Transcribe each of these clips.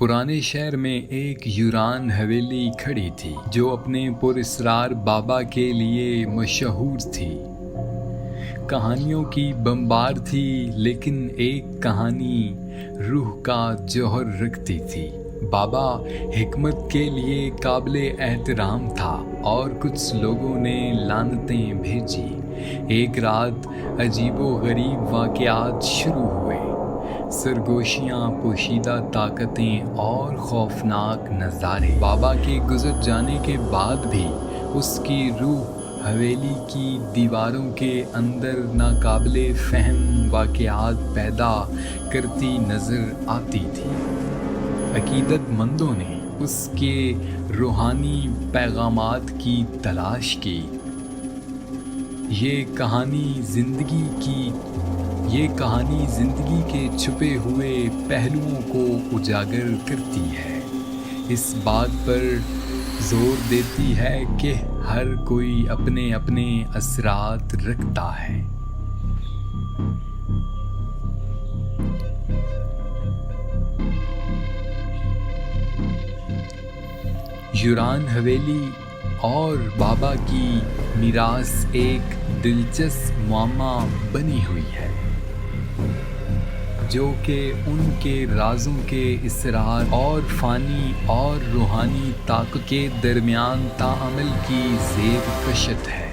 पुराने शहर में एक यूरान हवेली खड़ी थी जो अपने पुरस्रार बाबा के लिए मशहूर थी। कहानियों की बम्बार थी, लेकिन एक कहानी रूह का जौहर रखती थी। बाबा हिकमत के लिए काबिले एहतराम था और कुछ लोगों ने लानतें भेजी। एक रात अजीबो गरीब वाक़यात शुरू हुए। सरगोशियाँ, पोशीदा ताकतें और खौफनाक नज़ारे। बाबा के गुजर जाने के बाद भी उसकी रूह हवेली की दीवारों के अंदर नाकाबिले फ़हम वाक़यात पैदा करती नज़र आती थी। अक़ीदतमंदों ने उसके रूहानी पैगामात की तलाश की। ये कहानी ज़िंदगी के छुपे हुए पहलुओं को उजागर करती है। इस बात पर जोर देती है कि हर कोई अपने अपने असरात रखता है। यूरान हवेली और बाबा की मीरास एक दिलचस्प मुअम्मा बनी हुई है, जो कि उनके राज़ों के इसरार और फ़ानी और रूहानी ताक़त के दरमियान ताअम्मुल की ज़ेब कशत है।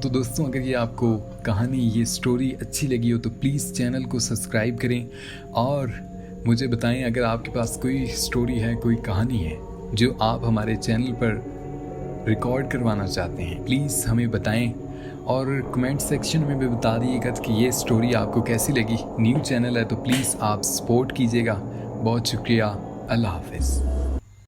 तो दोस्तों, अगर ये आपको कहानी, ये स्टोरी अच्छी लगी हो तो प्लीज़ चैनल को सब्सक्राइब करें और मुझे बताएं अगर आपके पास कोई स्टोरी है, कोई कहानी है जो आप हमारे चैनल पर रिकॉर्ड करवाना चाहते हैं। प्लीज़ हमें बताएं और कमेंट सेक्शन में भी बता दीजिएगा कि ये स्टोरी आपको कैसी लगी। न्यू चैनल है तो प्लीज़ आप सपोर्ट कीजिएगा। बहुत शुक्रिया। अल्लाह हाफ़िज़।